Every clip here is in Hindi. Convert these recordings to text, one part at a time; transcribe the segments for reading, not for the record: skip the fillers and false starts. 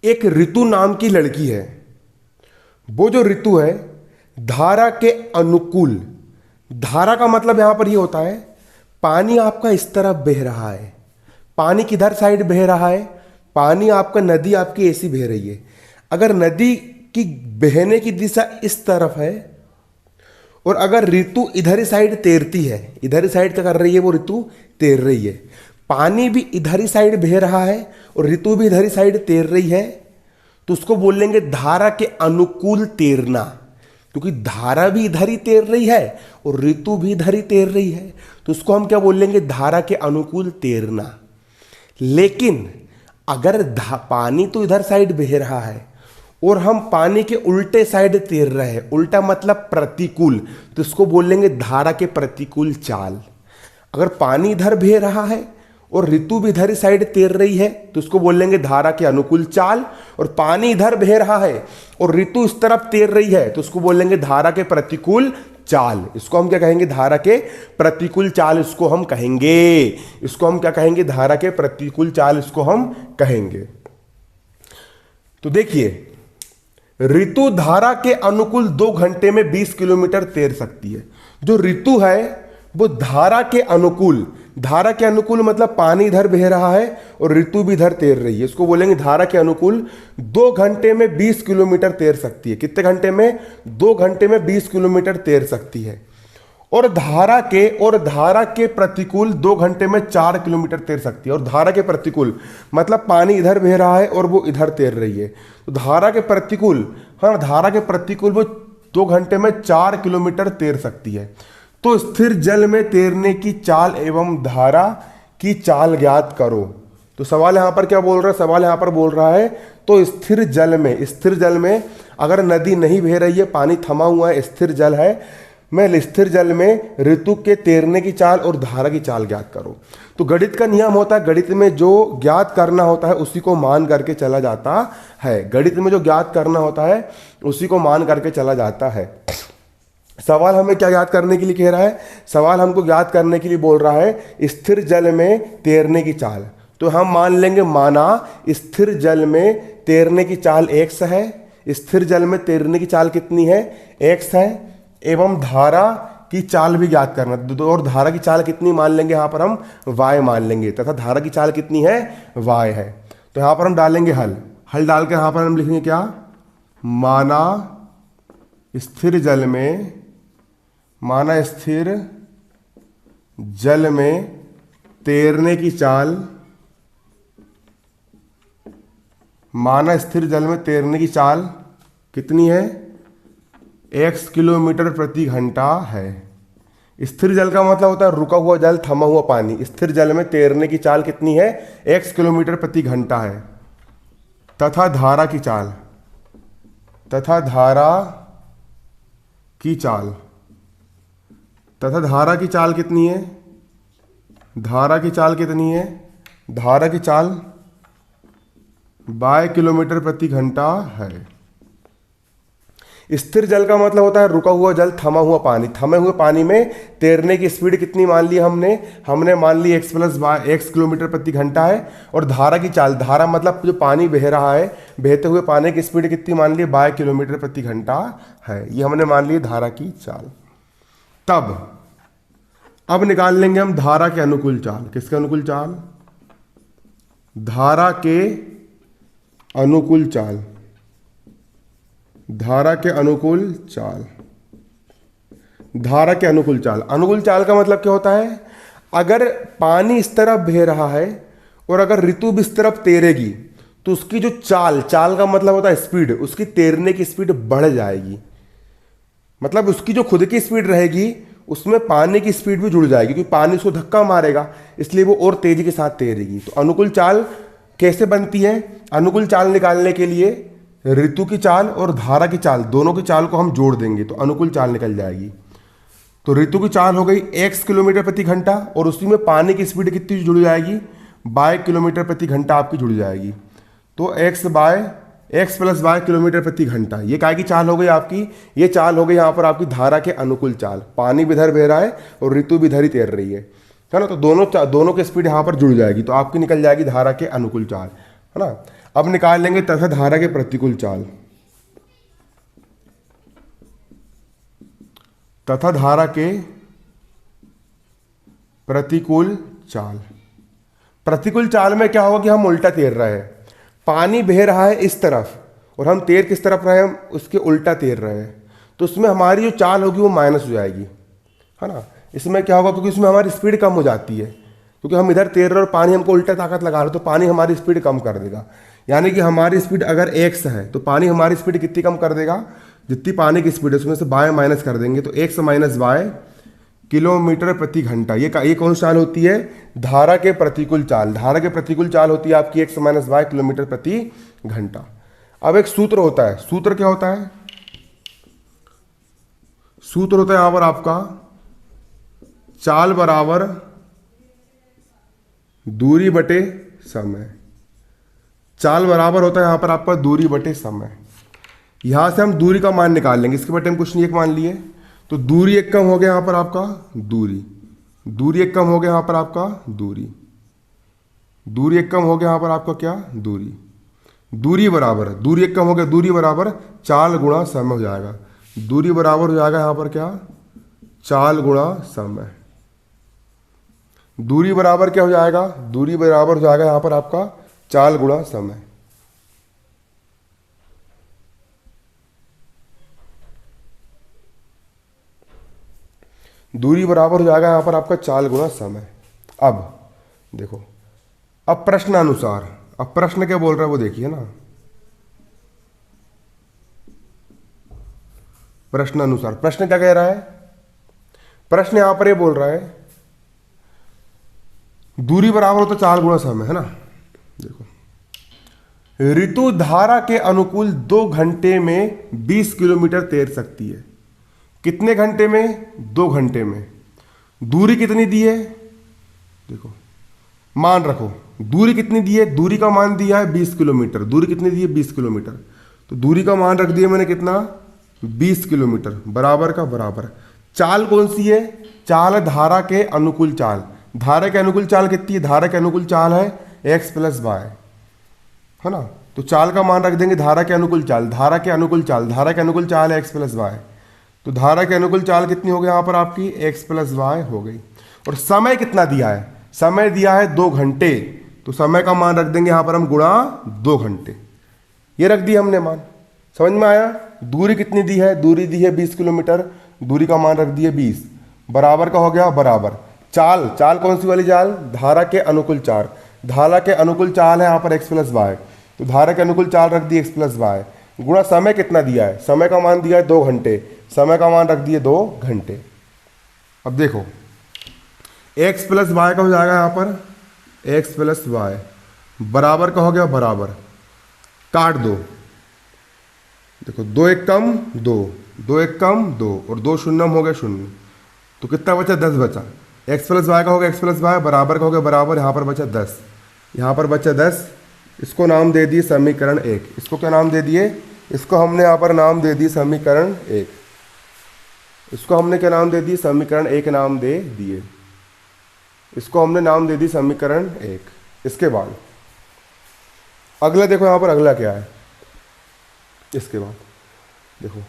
एक ऋतु नाम की लड़की है। वो जो ऋतु है धारा के अनुकूल, धारा का मतलब यहां पर ये होता है पानी आपका इस तरफ बह रहा है, पानी किधर साइड बह रहा है, पानी आपका नदी आपकी ऐसी बह रही है। अगर नदी की बहने की दिशा इस तरफ है और अगर ऋतु इधर ही साइड तैरती है, इधर ही साइड क्या कर रही है, वो ऋतु तैर रही है, पानी भी इधर ही साइड बह रहा है और ऋतु भी इधर ही साइड तैर रही है, तो उसको बोलेंगे धारा के अनुकूल तैरना। क्योंकि धारा भी इधर ही तैर रही है और ऋतु भी इधर ही तैर रही है, तो उसको हम क्या बोलेंगे, धारा के अनुकूल तैरना। लेकिन अगर पानी तो इधर साइड बह रहा है और हम पानी के उल्टे साइड तैर रहे हैं, उल्टा मतलब प्रतिकूल, तो इसको बोलेंगे धारा के प्रतिकूल चाल। अगर पानी इधर बह रहा है और ऋतु भी इधर ही साइड तैर रही है तो उसको बोलेंगे धारा के अनुकूल चाल, और पानी इधर बह रहा है और ऋतु इस तरफ तैर रही है तो उसको बोलेंगे धारा के प्रतिकूल चाल। इसको हम क्या कहेंगे, धारा के प्रतिकूल चाल इसको हम कहेंगे। इसको हम क्या कहेंगे, धारा के प्रतिकूल चाल इसको हम कहेंगे। तो देखिए, ऋतु धारा के अनुकूल 2 घंटे में 20 किलोमीटर तैर सकती है। जो ऋतु है वो धारा के अनुकूल, धारा के अनुकूल मतलब पानी इधर बह रहा है और ऋतु भी इधर तैर रही है, इसको बोलेंगे धारा के अनुकूल 2 घंटे में 20 किलोमीटर तैर सकती है। कितने घंटे में, 2 घंटे में 20 किलोमीटर तैर सकती है। और धारा के प्रतिकूल 2 घंटे में 4 किलोमीटर तैर सकती है। और धारा के प्रतिकूल मतलब पानी इधर बह रहा है और वो इधर तैर रही है, तो धारा के प्रतिकूल, हाँ, धारा के प्रतिकूल वो 2 घंटे में 4 किलोमीटर तैर सकती है। तो स्थिर जल में तैरने की चाल एवं धारा की चाल ज्ञात करो। तो सवाल यहां पर क्या बोल रहा है, सवाल यहां पर बोल रहा है तो स्थिर जल में अगर नदी नहीं बह रही है, पानी थमा हुआ है, स्थिर जल है, मैं स्थिर जल में ऋतु के तैरने की चाल और धारा की चाल ज्ञात करो। तो गणित का नियम होता है, गणित में जो ज्ञात करना होता है उसी को मान करके चला जाता है। गणित में जो ज्ञात करना होता है उसी को मान करके चला जाता है। सवाल हमें क्या ज्ञात करने के लिए कह रहा है, सवाल हमको ज्ञात करने के लिए बोल रहा है स्थिर जल में तैरने की चाल। तो हम मान लेंगे, माना स्थिर जल में तैरने की चाल x है, स्थिर जल में तैरने की चाल कितनी है, x है, एवं धारा की चाल भी ज्ञात करना। और धारा की चाल कितनी मान लेंगे, यहाँ पर हम y मान लेंगे, तथा धारा की चाल कितनी है, y है। तो यहाँ पर हम डालेंगे हल डाल के यहाँ पर हम लिखेंगे क्या, माना स्थिर जल में तैरने की चाल, माना स्थिर जल में तैरने की चाल कितनी है, x किलोमीटर प्रति घंटा है। स्थिर जल का मतलब होता है रुका हुआ जल, थमा हुआ पानी। स्थिर जल में तैरने की चाल कितनी है, x किलोमीटर प्रति घंटा है। तथा धारा की चाल, तथा धारा की चाल कितनी है, धारा की चाल कितनी है, धारा की चाल 22 किलोमीटर प्रति घंटा है। स्थिर जल का मतलब होता है रुका हुआ जल, थमा हुआ पानी। थमे हुए पानी में तैरने की स्पीड कितनी मान ली हमने मान ली x + x किलोमीटर प्रति घंटा है। और धारा की चाल, धारा मतलब जो पानी बह रहा है, बहते हुए पानी की स्पीड कितनी मान ली, 22 किलोमीटर प्रति घंटा है। ये हमने मान ली धारा की चाल। अब निकाल लेंगे हम धारा के अनुकूल चाल। किसके अनुकूल चाल, धारा के अनुकूल चाल, धारा के अनुकूल चाल। धारा के अनुकूल चाल, अनुकूल चाल का मतलब क्या होता है, अगर पानी इस तरफ बह रहा है और अगर ऋतु भी इस तरफ तैरेगी तो उसकी जो चाल का मतलब होता है स्पीड, उसकी तैरने की स्पीड बढ़ जाएगी। मतलब उसकी जो खुद की स्पीड रहेगी उसमें पानी की स्पीड भी जुड़ जाएगी, क्योंकि पानी उसको धक्का मारेगा, इसलिए वो और तेजी के साथ तैरेगी। तो अनुकूल चाल कैसे बनती है, अनुकूल चाल निकालने के लिए ऋतु की चाल और धारा की चाल, दोनों की चाल को हम जोड़ देंगे तो अनुकूल चाल निकल जाएगी। तो ऋतु की चाल हो गई x किलोमीटर प्रति घंटा और उसी में पानी की स्पीड कितनी जुड़ जाएगी, 22 किलोमीटर प्रति घंटा आपकी जुड़ जाएगी। तो x + y किलोमीटर प्रति घंटा, ये काय की चाल हो गई आपकी, ये चाल हो गई यहाँ पर आपकी धारा के अनुकूल चाल। पानी भी इधर बह रहा है और ऋतु भी इधर ही तैर रही है ना, तो दोनों की स्पीड यहाँ पर जुड़ जाएगी, तो आपकी निकल जाएगी धारा के अनुकूल चाल, है ना। अब निकाल लेंगे तथा धारा के प्रतिकूल चाल। तथा धारा के प्रतिकूल चाल। प्रतिकूल चाल में क्या होगा कि हम उल्टा तैर रहे हैं, पानी बह रहा है इस तरफ और हम तैर किस तरफ रहे हैं, हम उसके उल्टा तैर रहे हैं, तो उसमें हमारी जो चाल होगी वो माइनस हो जाएगी, है ना। इसमें क्या होगा, क्योंकि उसमें हमारी स्पीड कम हो जाती है, क्योंकि हम इधर तैर रहे हैं और पानी हमको उल्टा ताकत लगा रहा है, तो पानी हमारी स्पीड कम कर देगा। यानी कि हमारी स्पीड अगर x है तो पानी हमारी स्पीड कितनी कम कर देगा, जितनी पानी की स्पीड है उसमें से बाय माइनस कर देंगे, तो x माइनस वाई किलोमीटर प्रति घंटा। ये कौन सी चाल होती है, धारा के प्रतिकूल चाल। धारा के प्रतिकूल चाल होती है आपकी x माइनस वाई किलोमीटर प्रति घंटा। अब एक सूत्र होता है, सूत्र क्या होता है, सूत्र होता है यहां पर आपका चाल बराबर दूरी बटे समय। चाल बराबर होता है यहां पर आपका दूरी बटे समय। यहां से हम दूरी का मान निकाल लेंगे, इसके बटे हम कुछ नहीं एक मान लिए, तो दूरी एक कम हो गया यहां पर आपका दूरी एक कम हो गया यहां पर आपका दूरी एक कम हो गया यहां पर आपका क्या, दूरी बराबर, दूरी एक कम हो गया, दूरी बराबर चाल गुणा समय हो जाएगा। दूरी बराबर हो जाएगा यहां पर क्या, चाल गुणा समय। दूरी बराबर क्या हो जाएगा, दूरी बराबर हो जाएगा यहां पर आपका चाल गुणा समय। दूरी बराबर हो जाएगा यहां पर आपका चाल गुणा समय। अब देखो, अब प्रश्न अनुसार, अब प्रश्न क्या बोल रहा है वो देखिए ना, प्रश्न अनुसार। प्रश्न क्या कह रहा है, प्रश्न यहां पर ये बोल रहा है दूरी बराबर हो तो चाल गुणा समय, है ना। देखो, ऋतु धारा के अनुकूल 2 घंटे में 20 किलोमीटर तैर सकती है। कितने घंटे में, 2 घंटे में। दूरी कितनी दी है, देखो मान रखो, दूरी कितनी दी है, दूरी का मान दिया है 20 किलोमीटर। दूरी कितनी दी है, 20 किलोमीटर। तो दूरी का मान रख दिया मैंने कितना, 20 किलोमीटर, बराबर का बराबर। चाल कौन सी है, चाल है धारा के अनुकूल चाल। धारा के अनुकूल चाल कितनी है, धारा के अनुकूल चाल है x प्लस वाई, है ना। तो चाल का मान रख देंगे धारा के अनुकूल चाल, धारा के अनुकूल चाल, धारा के अनुकूल चाल है x प्लस वाई। तो धारा के अनुकूल चाल कितनी हो गई यहाँ पर आपकी, x प्लस वाई हो गई। और समय कितना दिया है, समय दिया है 2 घंटे, तो समय का मान रख देंगे यहाँ पर हम गुणा 2 घंटे। ये रख दिया हमने मान, समझ में आया। दूरी कितनी दी है, दूरी दी है 20 किलोमीटर, दूरी का मान रख दिए 20, बराबर का हो गया बराबर। चाल, चाल कौन सी वाली चाल, धारा के अनुकूल चाल। धारा के अनुकूल चाल है यहाँ पर x प्लस वाई, तो धारा के अनुकूल चाल रख दी x प्लस वाई, गुणा समय कितना दिया है, समय का मान दिया है 2 घंटे, समय का मान रख दिए 2 घंटे। अब देखो x प्लस वाई का हो जाएगा यहाँ पर x प्लस वाई, बराबर का हो गया बराबर, काट दो। देखो 2 एक कम 2, 2 एक कम 2 और 2 शून्य हो गया 0, तो कितना बचा, 10 बचा। x प्लस वाई का हो गया x प्लस वाई, बराबर का हो गया बराबर, यहाँ पर बचा 10, यहाँ पर बचा 10। इसको नाम दे दिए समीकरण 1। इसको क्या नाम दे दिए, इसको हमने यहाँ पर नाम दे दिए समीकरण 1। इसको हमने क्या नाम दे दिए, समीकरण 1 नाम दे दिए। इसको हमने नाम दे दी समीकरण 1। इसके बाद अगला देखो यहाँ पर अगला क्या है, इसके बाद देखो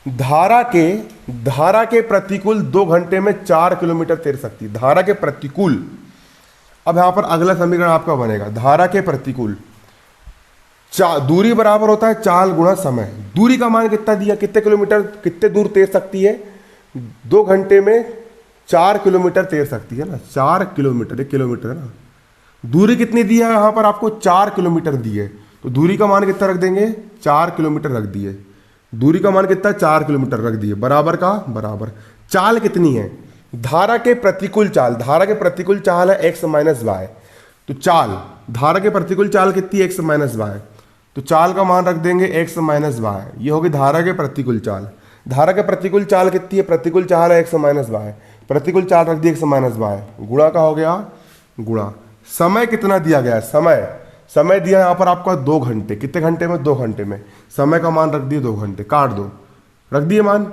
धारा के प्रतिकूल 2 घंटे में 4 किलोमीटर तैर सकती है। धारा के प्रतिकूल, अब यहां पर अगला समीकरण आपका बनेगा, धारा के प्रतिकूल दूरी बराबर होता है चाल गुणा समय। दूरी का मान कितना दिया, कितने किलोमीटर, कितने दूर तैर सकती है, 2 घंटे में 4 किलोमीटर तैर सकती है ना, 4 किलोमीटर, 1 किलोमीटर है ना। दूरी कितनी दी है यहाँ पर आपको, 4 किलोमीटर दी है, तो दूरी का मान कितना रख देंगे, 4 किलोमीटर रख दिए। दूरी का मान कितना, 4 किलोमीटर रख दिए, बराबर का बराबर। चाल कितनी है, धारा के प्रतिकूल चाल, धारा के प्रतिकूल चाल है x माइनस वाई। तो चाल, धारा के प्रतिकूल चाल कितनी है, x माइनस वाई, तो चाल का मान रख देंगे x माइनस वाई। ये होगी धारा के प्रतिकूल चाल। धारा के प्रतिकूल चाल कितनी है, प्रतिकूल चाल है x माइनस वाई, प्रतिकूल चाल रख दिए x माइनस वाई, गुणा का हो गया गुणा। समय कितना दिया गया है, समय दिया यहाँ पर आपका 2 घंटे। कितने घंटे में, 2 घंटे में। समय का मान रख दिए 2 घंटे, काट दो, रख दिए मान।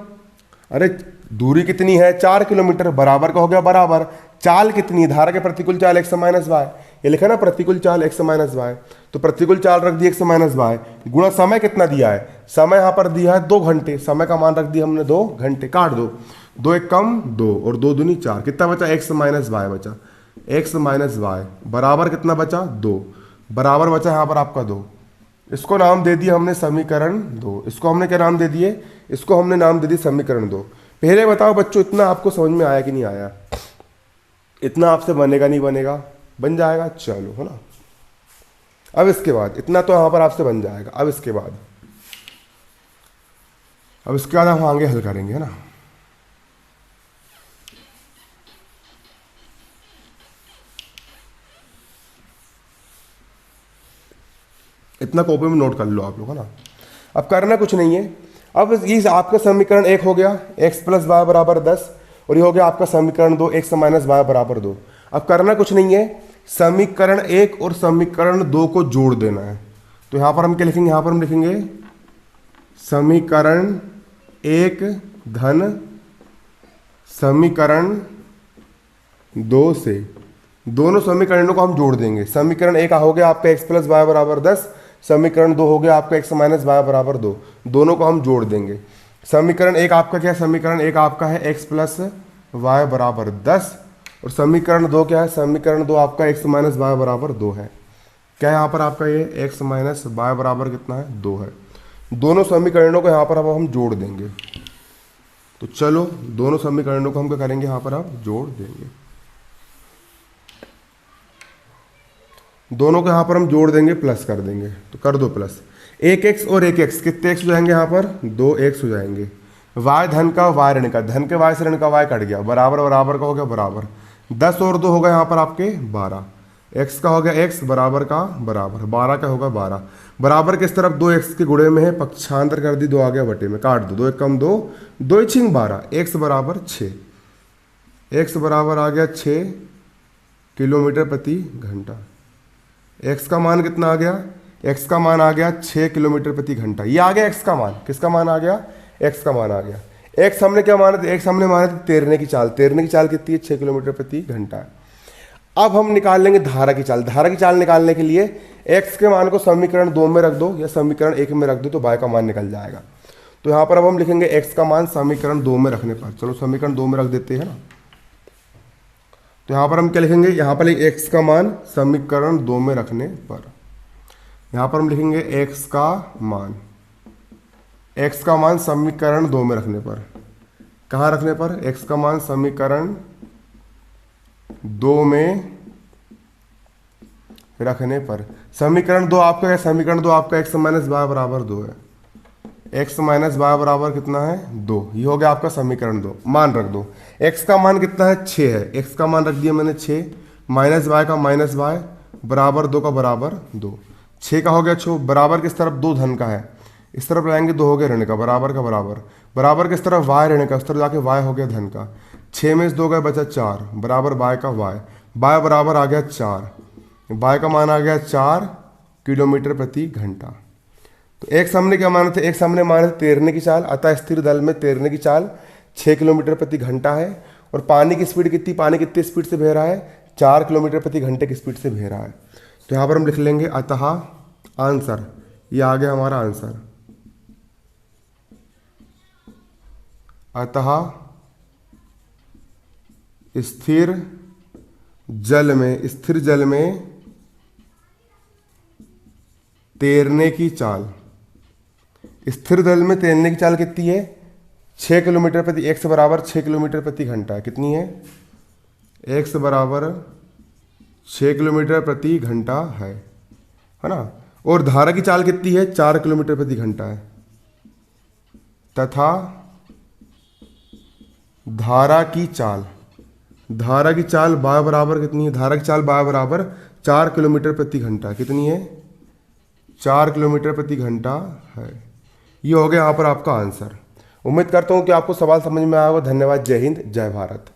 अरे दूरी कितनी है, 4 किलोमीटर, बराबर का हो गया बराबर। चाल कितनी है, धारा के प्रतिकूल चाल x माइनस वाई, ये लिखा ना प्रतिकूल चाल x माइनस वाई, तो प्रतिकूल चाल रख दी x माइनस वाई गुणा समय कितना दिया है, समय यहाँ पर दिया है 2 घंटे, समय का मान रख दिया हमने 2 घंटे, काट दो, 2 एक कम 2 और 2 दूनी 4, कितना बचा x माइनस वाई बचा, x माइनस वाई बराबर कितना बचा 2, बराबर बचा यहाँ पर आपका 2। इसको नाम दे दिया हमने समीकरण 2। इसको हमने क्या नाम दे दिए, इसको हमने नाम दे दिया समीकरण 2। पहले बताओ बच्चों इतना आपको समझ में आया कि नहीं आया, इतना आपसे बनेगा नहीं बनेगा, बन जाएगा, चलो है ना। अब इसके बाद इतना तो यहाँ पर आपसे बन जाएगा, अब इसके बाद हम आगे हल करेंगे, है ना। इतना कॉपी में नोट कर लो आप लोग, है ना। अब करना कुछ नहीं है, अब ये आपका समीकरण 1 हो गया x प्लस वाई बराबर 10, और ये हो गया आपका समीकरण 2 x माइनस वाई बराबर 2। अब करना कुछ नहीं है, समीकरण 1 और समीकरण 2 को जोड़ देना है। तो यहाँ पर हम क्या लिखेंगे, यहाँ पर हम लिखेंगे समीकरण 1 धन समीकरण 2 से दोनों समीकरणों को हम जोड़ देंगे। समीकरण 1 हो गया आपका x प्लस वाई बराबर 10, समीकरण 2 हो गया आपका x माइनस वाई बराबर 2, दोनों को हम जोड़ देंगे। समीकरण 1 आपका क्या है, समीकरण 1 आपका है x प्लस वाई बराबर 10, और समीकरण 2 क्या है, समीकरण 2 आपका x माइनस वाई बराबर 2 है। क्या है यहाँ पर आपका ये x माइनस वाई बराबर कितना है, 2 है। दोनों समीकरणों को यहाँ पर अब हम जोड़ देंगे। तो चलो दोनों समीकरणों को हम क्या करेंगे, यहाँ पर आप जोड़ देंगे, दोनों को यहाँ पर हम जोड़ देंगे, प्लस कर देंगे। तो कर दो प्लस, 1x और 1x कितने x हो जाएंगे, यहाँ पर 2x हो जाएंगे। y धन का y ऋण का, धन के y से ऋण का y कट गया, बराबर बराबर का हो गया बराबर, 10 और 2 होगा यहाँ पर आपके 12, x का हो गया x बराबर का बराबर, 12 का होगा 12, बराबर किस तरफ 2x के गुणे में है, पक्षांतर कर दी, 2 आ गया बटे में, काट दो, 2 एक कम 2, 2 छिंग 12, x बराबर 6, x बराबर आ गया 6 किलोमीटर प्रति घंटा। x का मान कितना आ गया, x का मान आ गया 6 किलोमीटर प्रति घंटा। ये आ गया x का मान, किसका मान आ गया, x का मान आ गया। x हमने क्या माना था, x हमने माना था तैरने की चाल, तैरने की चाल कितनी है, 6 किलोमीटर प्रति घंटा है। अब हम निकाल लेंगे धारा की चाल। धारा की चाल निकालने के लिए x के मान को समीकरण 2 में रख दो या समीकरण 1 में रख दो, तो y का मान निकल जाएगा। तो यहाँ पर अब हम लिखेंगे x का मान समीकरण 2 में रखने पर, चलो समीकरण 2 में रख देते हैं ना। तो यहाँ पर हम क्या लिखेंगे, यहाँ पर x का मान समीकरण 2 में रखने पर, यहाँ पर हम लिखेंगे x का मान समीकरण 2 में रखने पर, कहाँ रखने पर, x का मान समीकरण 2 में रखने पर। समीकरण 2 आपका है, समीकरण 2 आपका x माइनस वाई बराबर 2 है, x माइनस वाई बराबर कितना है 2, ये हो गया आपका समीकरण 2। मान रख दो, x का मान कितना है 6 है, x का मान रख दिया मैंने 6, माइनस वाई का माइनस वाई बराबर 2 का बराबर 2, 6 का हो गया 6, बराबर किस तरफ 2 धन का है, इस तरफ लाएंगे 2 हो गया ऋण का, बराबर का बराबर, बराबर किस तरफ y ऋण का, उस तरफ जाके y हो गया धन का, 6 में से 2 गए बचा 4, बराबर y का y बराबर आ गया 4, y का मान आ गया 4 किलोमीटर प्रति घंटा। तो x हमने क्या माना था, x हमने माना था तैरने की चाल, अतः स्थिर दल में तैरने की चाल 6 किलोमीटर प्रति घंटा है, और पानी की स्पीड कितनी, पानी कितनी स्पीड से बह रहा है, 4 किलोमीटर प्रति घंटे की स्पीड से बह रहा है। तो यहाँ पर हम लिख लेंगे अतः आंसर, ये आ गया हमारा आंसर, अतः स्थिर जल में तैरने की चाल, स्थिर जल में तैरने की चाल कितनी है, 6 किलोमीटर प्रति, x बराबर 6 किलोमीटर प्रति घंटा है, कितनी है, x बराबर 6 किलोमीटर प्रति घंटा है ना। और धारा की चाल कितनी है, 4 किलोमीटर प्रति घंटा है, तथा धारा की चाल y बराबर कितनी है, धारा की चाल y बराबर 4 किलोमीटर प्रति घंटा, कितनी है, 4 किलोमीटर प्रति घंटा है। ये हो गया यहाँ पर आपका आंसर। उम्मीद करता हूँ कि आपको सवाल समझ में आया होगा। धन्यवाद। जय हिंद, जय भारत।